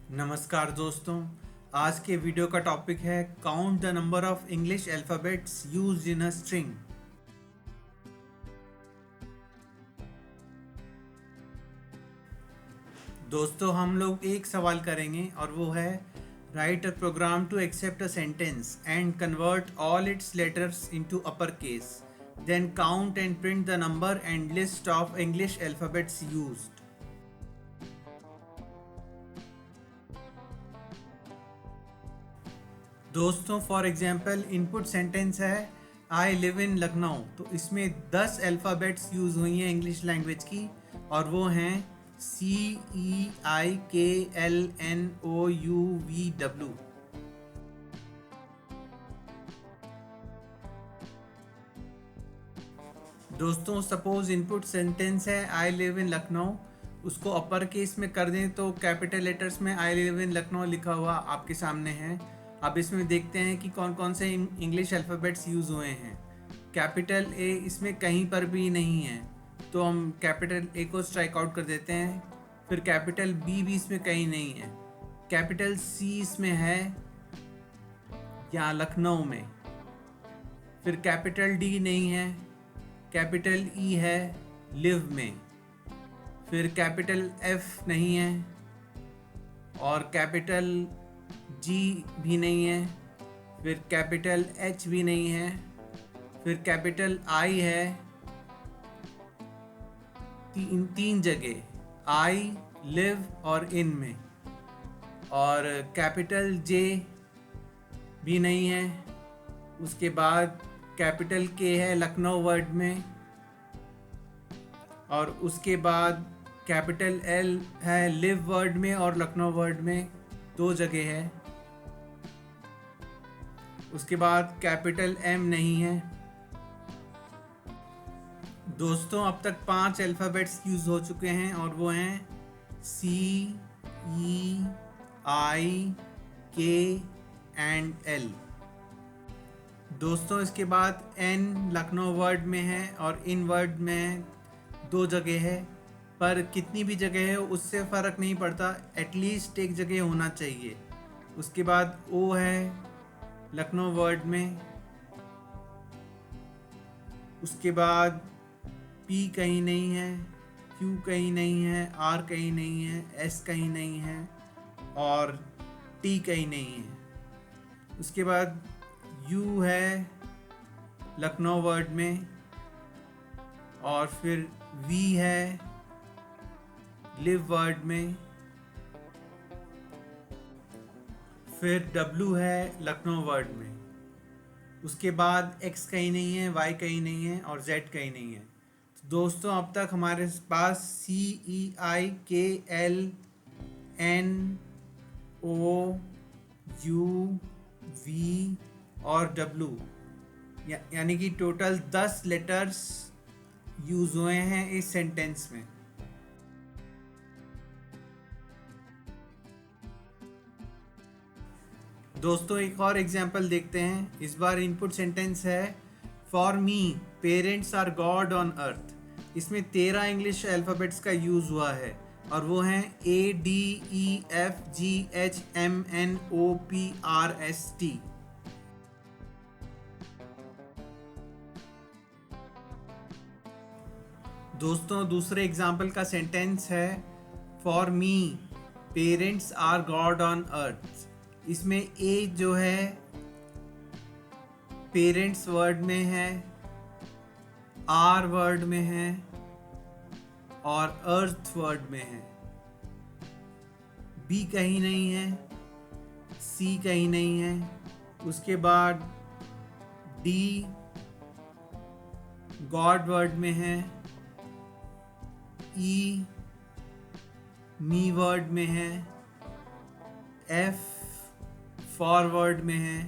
नमस्कार दोस्तों। आज के वीडियो का टॉपिक है count the number of English alphabets used in a string. दोस्तों, हम लोग एक सवाल करेंगे और वो है write a program to accept a sentence and convert all its letters into upper case, then count and print the number and list of English alphabets used. दोस्तों, फॉर एग्जाम्पल इनपुट सेंटेंस है I live in Lucknow. तो इसमें 10 alphabets use हुई हैं English language की और वो हैं CEIKLNOUVW। दोस्तों, सपोज इनपुट सेंटेंस है आई लिव इन लखनऊ, उसको अपर केस में कर दें तो कैपिटल लेटर्स में आई लिव इन लखनऊ लिखा हुआ आपके सामने है। अब इसमें देखते हैं कि कौन कौन से इंग्लिश अल्फ़ाबेट्स यूज़ हुए हैं। कैपिटल ए इसमें कहीं पर भी नहीं है, तो हम कैपिटल ए को स्ट्राइक आउट कर देते हैं। फिर कैपिटल बी भी इसमें कहीं नहीं है। कैपिटल सी इसमें है यहाँ लखनऊ में। फिर कैपिटल डी नहीं है। कैपिटल ई है लिव में। फिर कैपिटल एफ नहीं है और कैपिटल जी भी नहीं है। फिर कैपिटल एच भी नहीं है। फिर कैपिटल आई है तीन जगह, आई, लिव और इन में। और कैपिटल जे भी नहीं है। उसके बाद कैपिटल के है लखनऊ वर्ड में। और उसके बाद कैपिटल एल है लिव वर्ड में और लखनऊ वर्ड में, 2 जगह है। उसके बाद कैपिटल एम नहीं है। दोस्तों, अब तक 5 अल्फ़ाबेट्स यूज़ हो चुके हैं और वो हैं CEIKL। दोस्तों, इसके बाद एन लखनऊ वर्ड में है और इन वर्ड में 2 जगह है, पर कितनी भी जगह है उससे फ़र्क नहीं पड़ता, एटलीस्ट एक जगह होना चाहिए। उसके बाद ओ है लखनऊ वर्ड में। उसके बाद पी कहीं नहीं है, क्यू कहीं नहीं है, आर कहीं नहीं है, एस कहीं नहीं है और टी कहीं नहीं है। उसके बाद यू है लखनऊ वर्ड में और फिर वी है लिव वर्ड में। फिर डब्ल्यू है लखनऊ वर्ड में। उसके बाद एक्स कहीं नहीं है, वाई कहीं नहीं है और जेड कहीं नहीं है। तो दोस्तों, अब तक हमारे पास CEIKLNOUV और डब्ल्यू यानी कि टोटल 10 लेटर्स यूज हुए हैं इस सेंटेंस में। दोस्तों, एक और एग्जाम्पल देखते हैं। इस बार इनपुट सेंटेंस है for me parents are god on earth. इसमें 13 इंग्लिश अल्फ़ाबेट्स का यूज़ हुआ है और वो हैं ADEFGHMNOPRST। दोस्तों, दूसरे एग्जाम्पल का सेंटेंस है for me parents are god on earth. इसमें ए जो है पेरेंट्स वर्ड में है, आर वर्ड में है और अर्थ वर्ड में है। बी कहीं नहीं है, सी कहीं नहीं है। उसके बाद डी गॉड वर्ड में है, ई मी वर्ड में है, एफ फॉरवर्ड में है,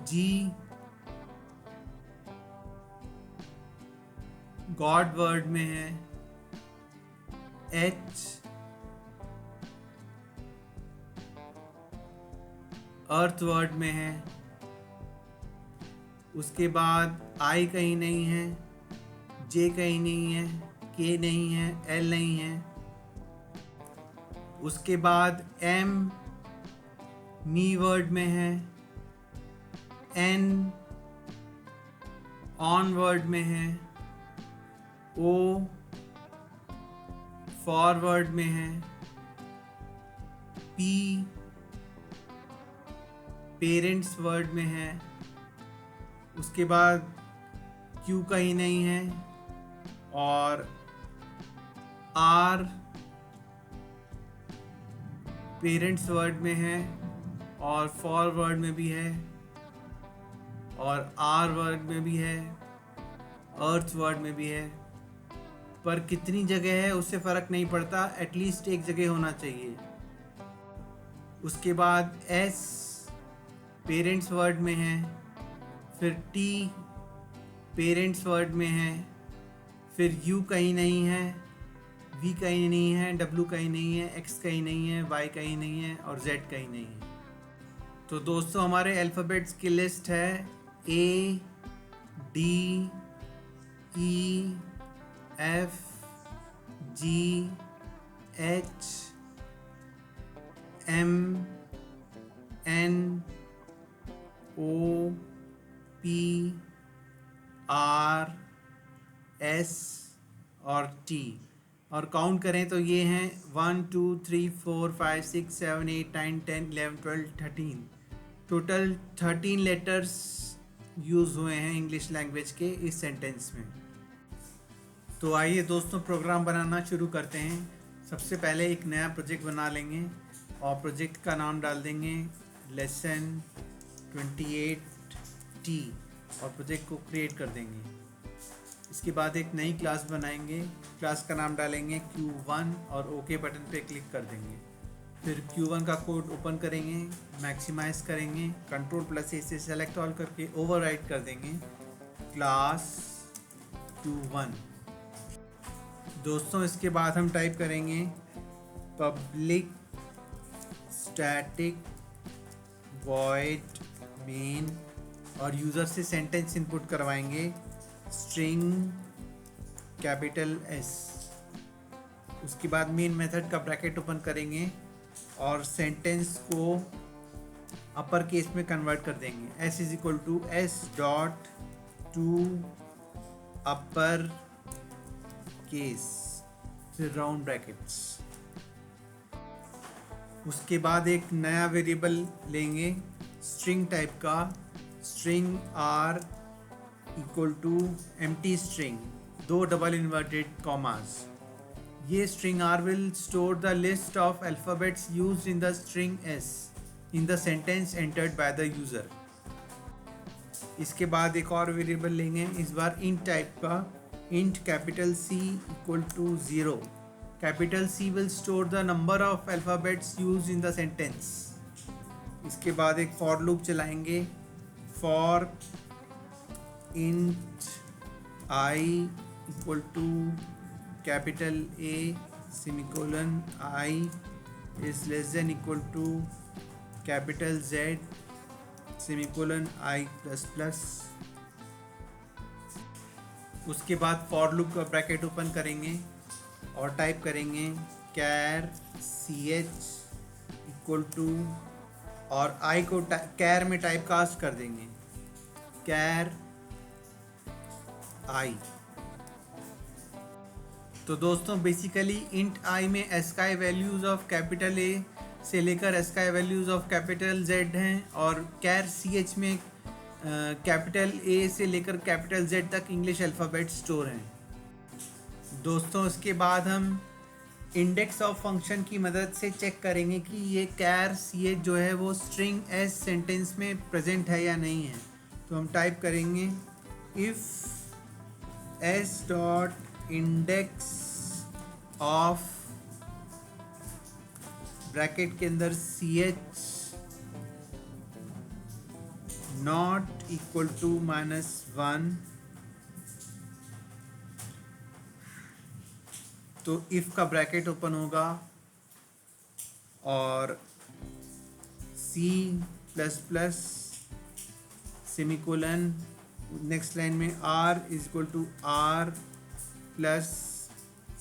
जी गॉड वर्ड में है, एच अर्थ वर्ड में है। उसके बाद आई कहीं नहीं है, जे कहीं नहीं है, के नहीं है, एल नहीं है। उसके बाद M मी वर्ड में है, N ऑन वर्ड में है, O फॉरवर्ड में है, P पेरेंट्स वर्ड में है, उसके बाद Q कहीं नहीं है, और R पेरेंट्स वर्ड में है और फॉरवर्ड में भी है, और R वर्ड में भी है, अर्थ वर्ड में भी है। पर कितनी जगह है उससे फ़र्क नहीं पड़ता, एटलीस्ट एक जगह होना चाहिए। उसके बाद S पेरेंट्स वर्ड में है, फिर T पेरेंट्स वर्ड में है, फिर U कहीं नहीं है, V कहीं नहीं है, W कहीं नहीं है, X कहीं नहीं है, Y कहीं नहीं है और Z कहीं नहीं है। तो दोस्तों हमारे अल्फ़ाबेट्स की लिस्ट है A D E F G H M N O P R S और T। और काउंट करें तो ये हैं 1 2 3 4 5 6 7 8 9 10 11 12 13, टोटल 13 लेटर्स यूज़ हुए हैं इंग्लिश लैंग्वेज के इस सेंटेंस में। तो आइए दोस्तों प्रोग्राम बनाना शुरू करते हैं। सबसे पहले एक नया प्रोजेक्ट बना लेंगे और प्रोजेक्ट का नाम डाल देंगे लेसन 28T और प्रोजेक्ट को क्रिएट कर देंगे। इसके बाद एक नई क्लास बनाएंगे, क्लास का नाम डालेंगे Q1 और ओके बटन पे क्लिक कर देंगे। फिर Q1 का कोड ओपन करेंगे, मैक्सिमाइज करेंगे, Ctrl+A से सेलेक्ट ऑल करके ओवरराइट कर देंगे क्लास Q1। दोस्तों इसके बाद हम टाइप करेंगे पब्लिक स्टैटिक वॉइड मेन और यूज़र से सेंटेंस इनपुट करवाएंगे स्ट्रिंग कैपिटल S। उसके बाद मेन मेथड का ब्रैकेट ओपन करेंगे और सेंटेंस को अपर केस में कन्वर्ट कर देंगे S = S dot to upper case, फिर राउंड ब्रैकेट्स। उसके बाद एक नया वेरिएबल लेंगे स्ट्रिंग टाइप का, string R = empty string, 2 double inverted commas. ये string R will store the list of alphabets used in the string S in the sentence entered by the user। इसके बाद एक और वेरिएबल लेंगे, इस बार int type का, int capital C = 0। Capital C will store the number of alphabets used in the sentence। इसके बाद एक for loop चलाएंगे, for int I = capital A semicolon I is less than equal to capital Z semicolon I plus plus। उसके बाद for loop का bracket open करेंगे और type करेंगे कैर ch इक्वल टू, और I को कैर में टाइप कास्ट कर देंगे कैर I। तो दोस्तों बेसिकली इंट I में ASCII values of capital A से लेकर ASCII values of capital Z हैं, और कैर CH में कैपिटल A से लेकर कैपिटल Z तक इंग्लिश अल्फ़ाबेट स्टोर हैं। दोस्तों इसके बाद हम इंडेक्स ऑफ फंक्शन की मदद से चेक करेंगे कि ये कैर CH जो है वो स्ट्रिंग S सेंटेंस में प्रेजेंट है या नहीं है। तो हम टाइप करेंगे if S dot index of bracket के अंदर CH नॉट इक्वल टू -1, तो इफ का ब्रैकेट ओपन होगा और C++ सेमीकोलन, नेक्स्ट लाइन में R = R plus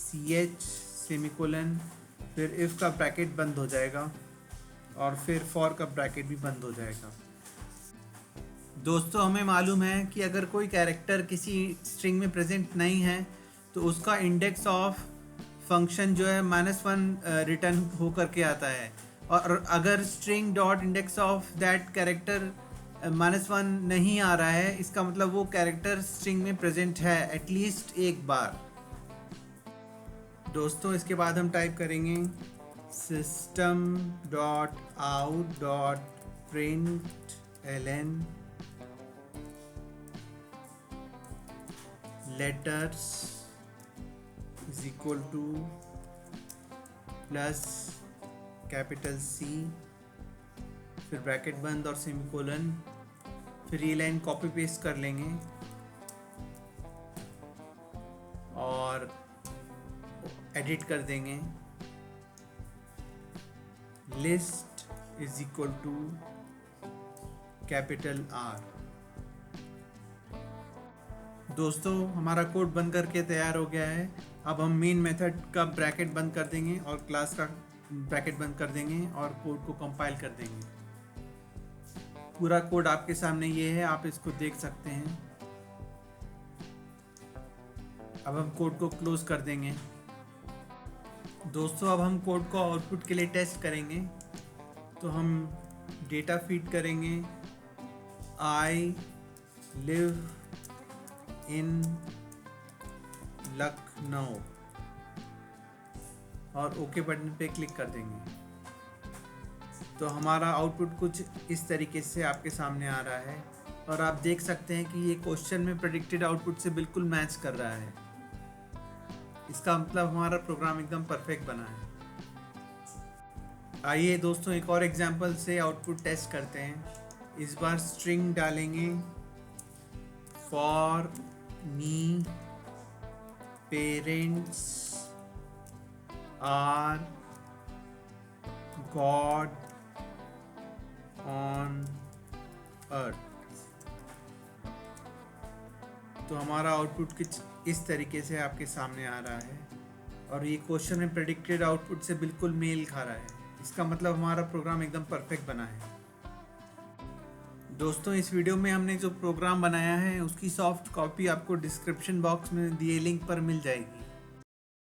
CH semicolon, फिर इफ़ का ब्रैकेट बंद हो जाएगा और फिर फॉर का ब्रैकेट भी बंद हो जाएगा। दोस्तों हमें मालूम है कि अगर कोई कैरेक्टर किसी स्ट्रिंग में प्रेजेंट नहीं है तो उसका इंडेक्स ऑफ फंक्शन जो है -1 रिटर्न हो करके आता है, और अगर string dot index of that character -1 नहीं आ रहा है, इसका मतलब वो कैरेक्टर स्ट्रिंग में प्रेजेंट है एटलीस्ट एक बार। दोस्तों इसके बाद हम टाइप करेंगे system dot out dot println letters is equal to plus capital C, फिर ब्रैकेट बंद और सेमीकोलन, फिर ये लाइन कॉपी पेस्ट कर लेंगे और एडिट कर देंगे। List is equal to capital R। दोस्तों हमारा कोड बन करके तैयार हो गया है। अब हम मेन मेथड का ब्रैकेट बंद कर देंगे और क्लास का ब्रैकेट बंद कर देंगे और कोड को कंपाइल कर देंगे। पूरा कोड आपके सामने ये है, आप इसको देख सकते हैं। अब हम कोड को क्लोज कर देंगे। दोस्तों अब हम कोड को आउटपुट के लिए टेस्ट करेंगे, तो हम डेटा फीड करेंगे आई लिव इन लखनऊ और ओके बटन पे क्लिक कर देंगे। तो हमारा आउटपुट कुछ इस तरीके से आपके सामने आ रहा है और आप देख सकते हैं कि ये क्वेश्चन में प्रेडिक्टेड आउटपुट से बिल्कुल मैच कर रहा है। इसका मतलब हमारा प्रोग्राम एकदम परफेक्ट बना है। आइए दोस्तों एक और एग्जांपल से आउटपुट टेस्ट करते हैं। इस बार स्ट्रिंग डालेंगे for me parents are god on earth. तो हमारा आउटपुट कुछ इस तरीके से आपके सामने आ रहा है और ये क्वेश्चन में प्रेडिक्टेड आउटपुट से बिल्कुल मेल खा रहा है। इसका मतलब हमारा प्रोग्राम एकदम परफेक्ट बना है। दोस्तों इस वीडियो में हमने जो प्रोग्राम बनाया है उसकी सॉफ्ट कॉपी आपको डिस्क्रिप्शन बॉक्स में दिए लिंक पर मिल जाएगी।